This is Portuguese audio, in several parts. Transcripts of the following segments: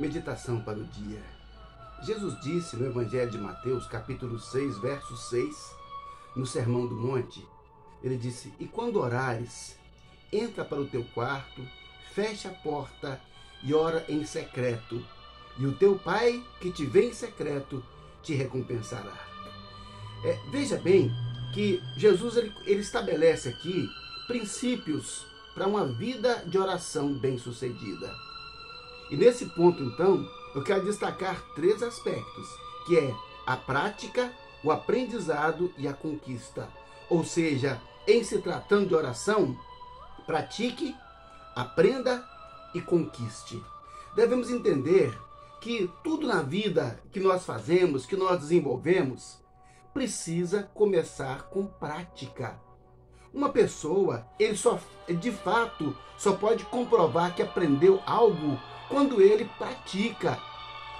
Meditação para o dia. Jesus disse no Evangelho de Mateus, capítulo 6, verso 6, no Sermão do Monte, ele disse: "E quando orares, entra para o teu quarto, fecha a porta e ora em secreto, e o teu Pai que te vê em secreto te recompensará." Veja bem que Jesus ele estabelece aqui princípios para uma vida de oração bem-sucedida. E nesse ponto, então, eu quero destacar 3 aspectos, que é a prática, o aprendizado e a conquista. Ou seja, em se tratando de oração, pratique, aprenda e conquiste. Devemos entender que tudo na vida que nós fazemos, que nós desenvolvemos, precisa começar com prática. Uma pessoa, ele de fato, só pode comprovar que aprendeu algo quando ele pratica.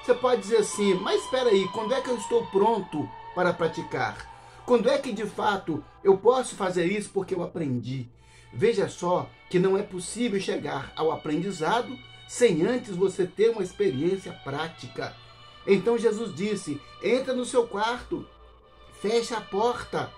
Você pode dizer assim: mas espera aí, quando é que eu estou pronto para praticar? Quando é que de fato eu posso fazer isso porque eu aprendi? Veja só que não é possível chegar ao aprendizado sem antes você ter uma experiência prática. Então Jesus disse: entra no seu quarto, fecha a porta,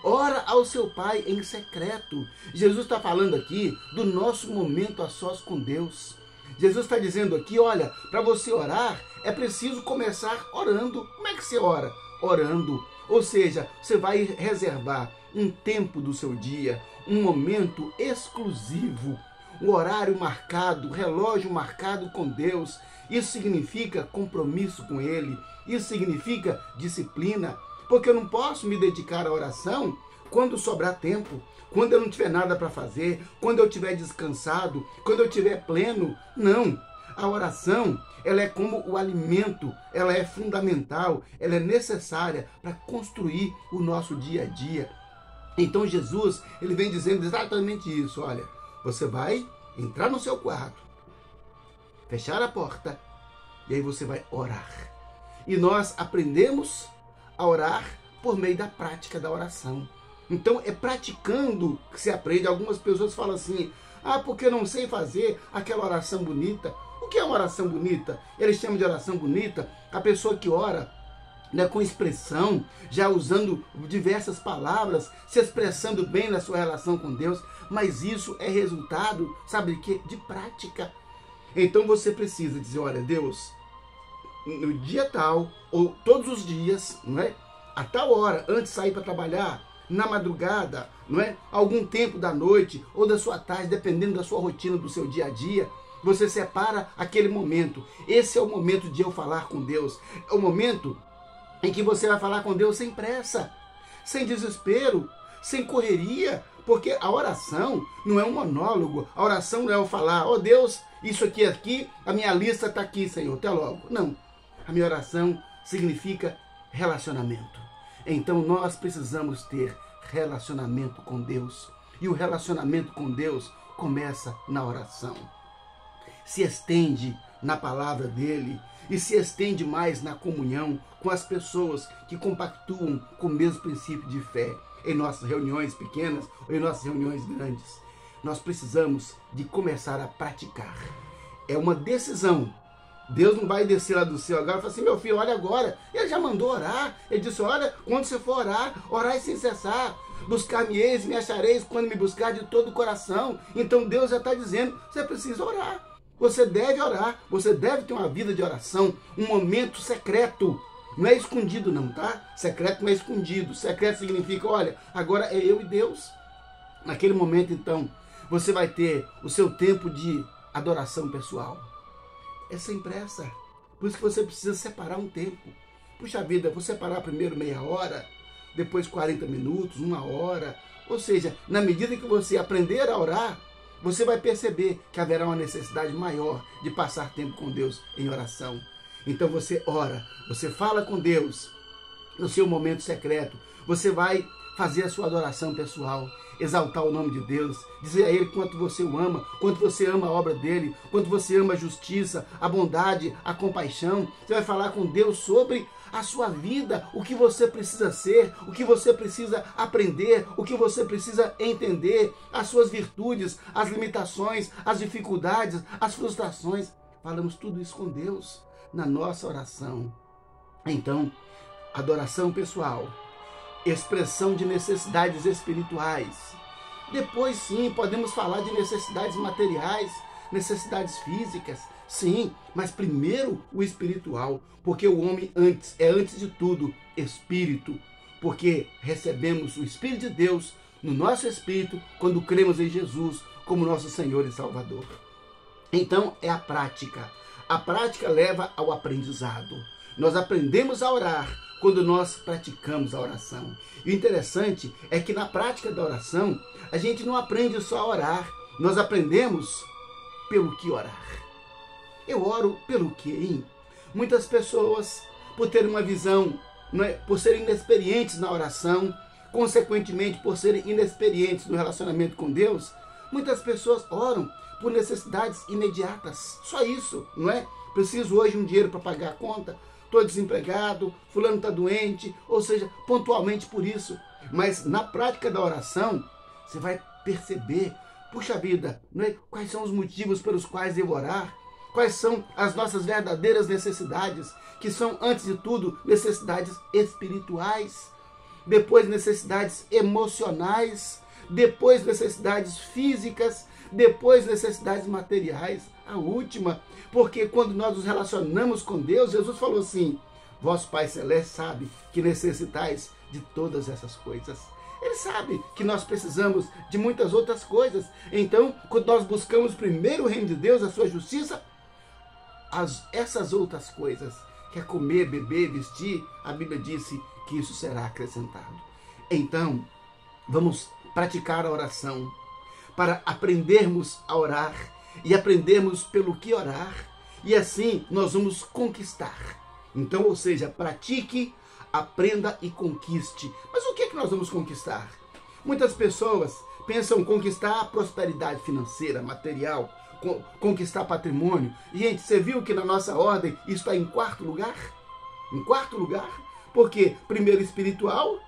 ora ao seu Pai em secreto. Jesus está falando aqui do nosso momento a sós com Deus. Jesus está dizendo aqui: olha, para você orar, é preciso começar orando. Como é que você ora? Orando. Ou seja, você vai reservar um tempo do seu dia, um momento exclusivo, um horário marcado, relógio marcado com Deus. Isso significa compromisso com Ele, isso significa disciplina, porque eu não posso me dedicar à oração quando sobrar tempo, quando eu não tiver nada para fazer, quando eu estiver descansado, quando eu estiver pleno. Não. A oração, ela é como o alimento, ela é fundamental, ela é necessária para construir o nosso dia a dia. Então Jesus, ele vem dizendo exatamente isso: olha, você vai entrar no seu quarto, fechar a porta, e aí você vai orar. E nós aprendemos a orar por meio da prática da oração. Então é praticando que se aprende. Algumas pessoas falam assim: ah, porque eu não sei fazer aquela oração bonita. O que é uma oração bonita? Eles chamam de oração bonita a pessoa que ora, né, com expressão, já usando diversas palavras, se expressando bem na sua relação com Deus. Mas isso é resultado, sabe de quê? De prática. Então você precisa dizer: olha, Deus, no dia tal, ou todos os dias, não é? A tal hora, antes de sair para trabalhar, na madrugada, não é? Algum tempo da noite ou da sua tarde, dependendo da sua rotina, do seu dia a dia, você separa aquele momento. Esse é o momento de eu falar com Deus. É o momento em que você vai falar com Deus sem pressa, sem desespero, sem correria, porque a oração não é um monólogo. A oração não é eu falar: oh Deus, isso aqui, a minha lista está aqui, Senhor, até logo. Não. A minha oração significa relacionamento. Então nós precisamos ter relacionamento com Deus. E o relacionamento com Deus começa na oração. Se estende na palavra dele e se estende mais na comunhão com as pessoas que compactuam com o mesmo princípio de fé, em nossas reuniões pequenas ou em nossas reuniões grandes. Nós precisamos de começar a praticar. É uma decisão. Deus não vai descer lá do céu agora e falar assim: meu filho, olha agora. Ele já mandou orar. Ele disse: olha, quando você for orar, orai sem cessar. Buscar-me-eis, me achareis quando me buscar de todo o coração. Então Deus já está dizendo: você precisa orar. Você deve orar. Você deve ter uma vida de oração, um momento secreto. Não é escondido não, tá? Secreto não é escondido. Secreto significa: olha, agora é eu e Deus. Naquele momento, então, você vai ter o seu tempo de adoração pessoal. É sem pressa. Por isso que você precisa separar um tempo. Puxa vida, vou separar primeiro meia hora, depois 40 minutos, 1 hora. Ou seja, na medida que você aprender a orar, você vai perceber que haverá uma necessidade maior de passar tempo com Deus em oração. Então você ora, você fala com Deus no seu momento secreto. Você vai fazer a sua adoração pessoal, exaltar o nome de Deus, dizer a Ele quanto você o ama, quanto você ama a obra dEle, quanto você ama a justiça, a bondade, a compaixão. Você vai falar com Deus sobre a sua vida, o que você precisa ser, o que você precisa aprender, o que você precisa entender, as suas virtudes, as limitações, as dificuldades, as frustrações. falamos tudo isso com Deus na nossa oração. Então, adoração pessoal, expressão de necessidades espirituais. Depois, sim, podemos falar de necessidades materiais, necessidades físicas, sim, mas primeiro o espiritual, porque o homem antes de tudo, espírito, porque recebemos o Espírito de Deus no nosso espírito quando cremos em Jesus como nosso Senhor e Salvador. Então, é a prática. A prática leva ao aprendizado. Nós aprendemos a orar quando nós praticamos a oração. E o interessante é que na prática da oração, a gente não aprende só a orar, nós aprendemos pelo que orar. Eu oro pelo quê, hein? Muitas pessoas, por terem uma visão, por serem inexperientes na oração, consequentemente por serem inexperientes no relacionamento com Deus, muitas pessoas oram por necessidades imediatas. Só isso, não é? Preciso hoje um dinheiro para pagar a conta, estou desempregado, fulano está doente, ou seja, pontualmente por isso. Mas na prática da oração, você vai perceber, puxa vida, não é? Quais são os motivos pelos quais devo orar? Quais são as nossas verdadeiras necessidades, que são, antes de tudo, necessidades espirituais, depois necessidades emocionais, depois necessidades físicas, depois necessidades materiais, a última, porque quando nós nos relacionamos com Deus, Jesus falou assim, vosso Pai Celeste sabe que necessitais de todas essas coisas. Ele sabe que nós precisamos de muitas outras coisas. Então, quando nós buscamos primeiro o reino de Deus, a sua justiça, essas outras coisas, que é comer, beber, vestir, a Bíblia disse que isso será acrescentado. Então, vamos praticar a oração para aprendermos a orar e aprendermos pelo que orar, e assim nós vamos conquistar. Então, ou seja, pratique, aprenda e conquiste. Mas o que é que nós vamos conquistar? Muitas pessoas pensam conquistar a prosperidade financeira, material, conquistar patrimônio. Gente, você viu que na nossa ordem isso está em quarto lugar? Em quarto lugar? Porque primeiro espiritual,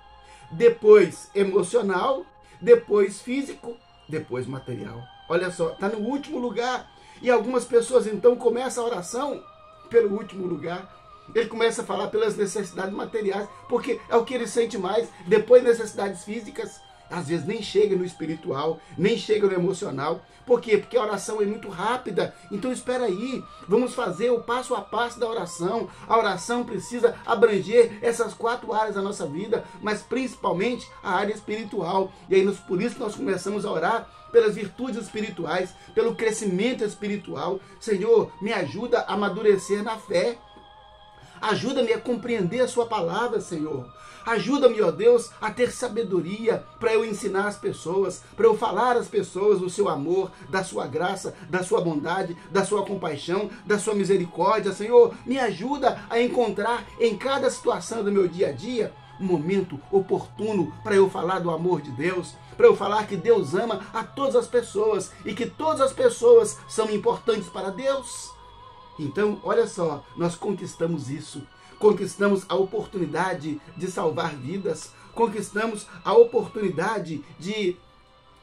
depois emocional, depois físico, depois material. Olha só, está no último lugar. E algumas pessoas então começam a oração pelo último lugar. Ele começa a falar pelas necessidades materiais, porque é o que ele sente mais. Depois necessidades físicas, às vezes nem chega no espiritual, nem chega no emocional. Por quê? Porque a oração é muito rápida. Então espera aí, vamos fazer o passo a passo da oração. A oração precisa abranger essas 4 áreas da nossa vida, mas principalmente a área espiritual. E aí por isso nós começamos a orar pelas virtudes espirituais, pelo crescimento espiritual. Senhor, me ajuda a amadurecer na fé. Ajuda-me a compreender a sua palavra, Senhor. Ajuda-me, ó Deus, a ter sabedoria para eu ensinar as pessoas, para eu falar às pessoas do seu amor, da sua graça, da sua bondade, da sua compaixão, da sua misericórdia. Senhor, me ajuda a encontrar em cada situação do meu dia a dia um momento oportuno para eu falar do amor de Deus, para eu falar que Deus ama a todas as pessoas e que todas as pessoas são importantes para Deus. Então, olha só, nós conquistamos isso. Conquistamos a oportunidade de salvar vidas. Conquistamos a oportunidade de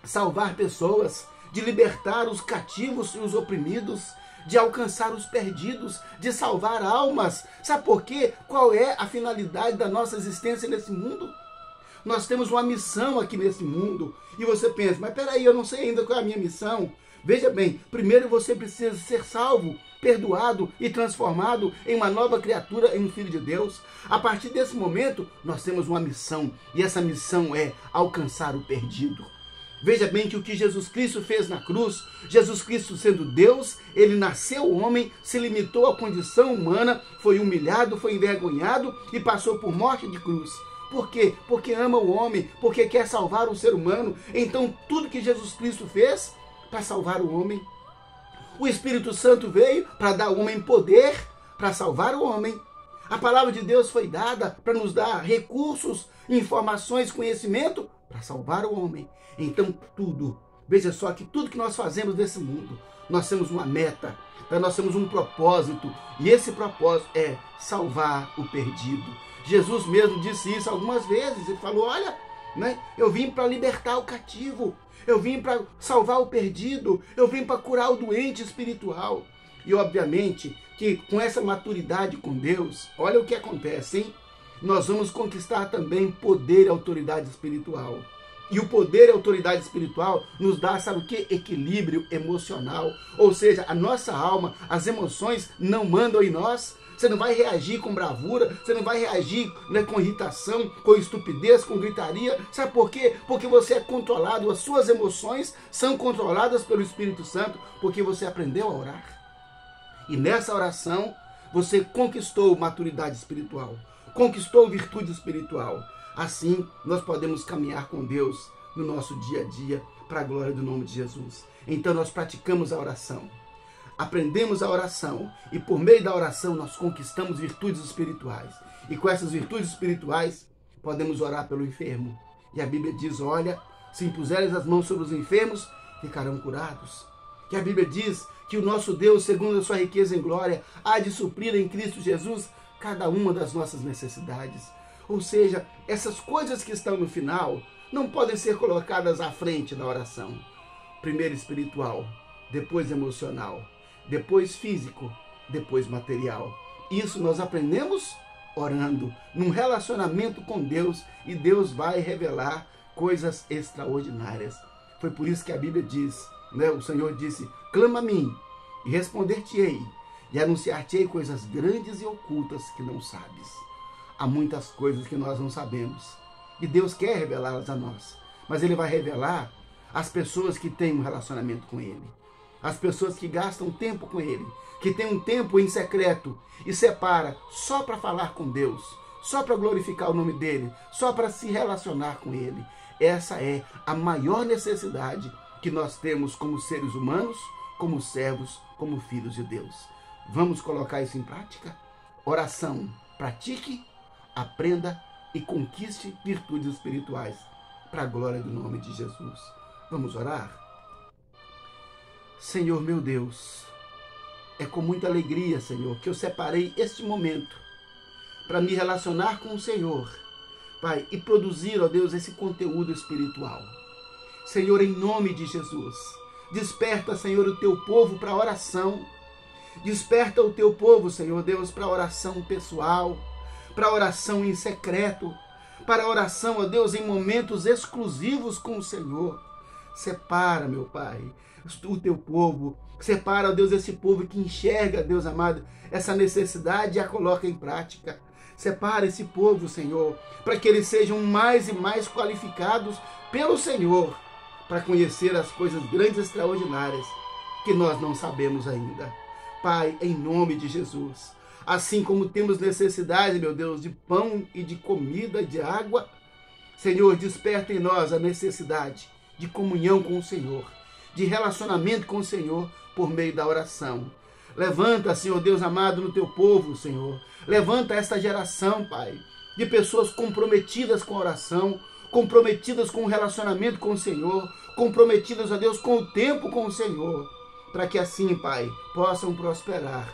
salvar pessoas, de libertar os cativos e os oprimidos, de alcançar os perdidos, de salvar almas. Sabe por quê? Qual é a finalidade da nossa existência nesse mundo? Nós temos uma missão aqui nesse mundo. E você pensa, mas peraí, eu não sei ainda qual é a minha missão. Veja bem, primeiro você precisa ser salvo, perdoado e transformado em uma nova criatura, em um filho de Deus. A partir desse momento, nós temos uma missão, e essa missão é alcançar o perdido. Veja bem que o que Jesus Cristo fez na cruz, Jesus Cristo sendo Deus, ele nasceu homem, se limitou à condição humana, foi humilhado, foi envergonhado e passou por morte de cruz. Por quê? Porque ama o homem, porque quer salvar o ser humano. Então tudo que Jesus Cristo fez para salvar o homem. O Espírito Santo veio para dar ao homem poder para salvar o homem. A palavra de Deus foi dada para nos dar recursos, informações, conhecimento para salvar o homem. Então tudo, veja só que tudo que nós fazemos nesse mundo, nós temos uma meta, nós temos um propósito, e esse propósito é salvar o perdido. Jesus mesmo disse isso algumas vezes, ele falou, olha, eu vim para libertar o cativo, eu vim para salvar o perdido, eu vim para curar o doente espiritual. E obviamente que com essa maturidade com Deus, olha o que acontece, hein? Nós vamos conquistar também poder e autoridade espiritual. E o poder e a autoridade espiritual nos dá, sabe o que? Equilíbrio emocional. Ou seja, a nossa alma, as emoções não mandam em nós. Você não vai reagir com bravura, você não vai reagir, né, com irritação, com estupidez, com gritaria. Sabe por quê? Porque você é controlado, as suas emoções são controladas pelo Espírito Santo, porque você aprendeu a orar. E nessa oração, você conquistou maturidade espiritual, conquistou virtude espiritual. Assim, nós podemos caminhar com Deus no nosso dia a dia, para a glória do nome de Jesus. Então, nós praticamos a oração, aprendemos a oração, e por meio da oração, nós conquistamos virtudes espirituais. E com essas virtudes espirituais, podemos orar pelo enfermo. E a Bíblia diz, olha, se impuseres as mãos sobre os enfermos, ficarão curados. Que a Bíblia diz que o nosso Deus, segundo a sua riqueza em glória, há de suprir em Cristo Jesus cada uma das nossas necessidades. Ou seja, essas coisas que estão no final não podem ser colocadas à frente da oração. Primeiro espiritual, depois emocional, depois físico, depois material. Isso nós aprendemos orando, num relacionamento com Deus, e Deus vai revelar coisas extraordinárias. Foi por isso que a Bíblia diz, né? O Senhor disse, clama a mim e responder-te-ei, e anunciar-te-ei coisas grandes e ocultas que não sabes. Há muitas coisas que nós não sabemos, e Deus quer revelá-las a nós, mas Ele vai revelar às pessoas que têm um relacionamento com Ele, as pessoas que gastam tempo com Ele, que têm um tempo em secreto e separa só para falar com Deus, só para glorificar o nome dEle, só para se relacionar com Ele. Essa é a maior necessidade que nós temos como seres humanos, como servos, como filhos de Deus. Vamos colocar isso em prática? Oração, pratique, aprenda e conquiste virtudes espirituais para a glória do nome de Jesus. Vamos orar? Senhor meu Deus, é com muita alegria, Senhor, que eu separei este momento para me relacionar com o Senhor, Pai, e produzir, ó Deus, esse conteúdo espiritual. Senhor, em nome de Jesus, desperta, Senhor, o teu povo para a oração. Desperta o teu povo, Senhor Deus, para a oração pessoal, para a oração em secreto, para a oração, ó Deus, em momentos exclusivos com o Senhor. Separa, meu Pai, o teu povo. Separa, ó Deus, esse povo que enxerga, Deus amado, essa necessidade e a coloca em prática. Separa esse povo, Senhor, para que eles sejam mais e mais qualificados pelo Senhor, para conhecer as coisas grandes e extraordinárias que nós não sabemos ainda. Pai, em nome de Jesus, assim como temos necessidade, meu Deus, de pão e de comida, de água, Senhor, desperta em nós a necessidade de comunhão com o Senhor, de relacionamento com o Senhor por meio da oração. Levanta, Senhor Deus amado, no teu povo, Senhor. Levanta esta geração, Pai, de pessoas comprometidas com a oração, comprometidas com o relacionamento com o Senhor, comprometidas, ó Deus, com o tempo com o Senhor, para que assim, Pai, possam prosperar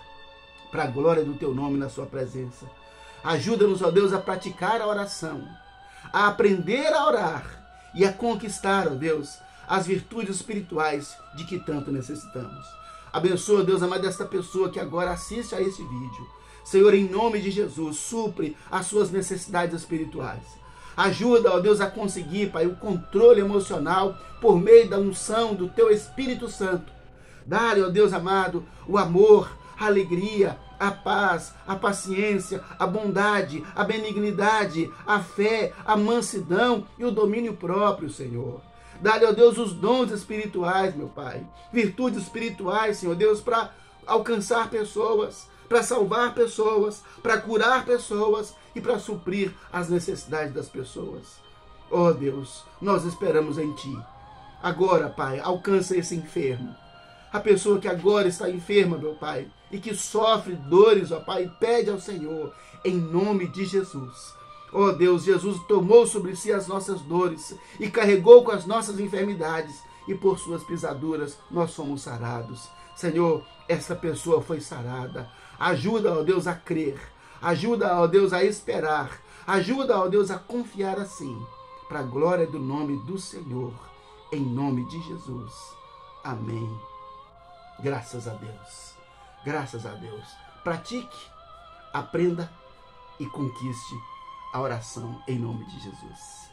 para a glória do teu nome na sua presença. Ajuda-nos, ó Deus, a praticar a oração, a aprender a orar e a conquistar, ó Deus, as virtudes espirituais de que tanto necessitamos. Abençoa, Deus amado, esta pessoa que agora assiste a esse vídeo. Senhor, em nome de Jesus, supre as suas necessidades espirituais. Ajuda, ó Deus, a conseguir, Pai, o controle emocional por meio da unção do teu Espírito Santo. Dá-lhe, ó Deus amado, o amor, a alegria, a paz, a paciência, a bondade, a benignidade, a fé, a mansidão e o domínio próprio, Senhor. Dá-lhe, ó Deus, os dons espirituais, meu Pai. Virtudes espirituais, Senhor Deus, para alcançar pessoas, para salvar pessoas, para curar pessoas e para suprir as necessidades das pessoas. Ó Deus, nós esperamos em Ti. Agora, Pai, alcança esse enfermo. A pessoa que agora está enferma, meu Pai, e que sofre dores, ó Pai, pede ao Senhor, em nome de Jesus. Ó Deus, Jesus tomou sobre si as nossas dores e carregou com as nossas enfermidades, e por suas pisaduras nós somos sarados. Senhor, essa pessoa foi sarada. Ajuda, ó Deus, a crer. Ajuda, ó Deus, a esperar. Ajuda, ó Deus, a confiar assim, para a glória do nome do Senhor, em nome de Jesus. Amém. Graças a Deus. Graças a Deus. Pratique, aprenda e conquiste a oração em nome de Jesus.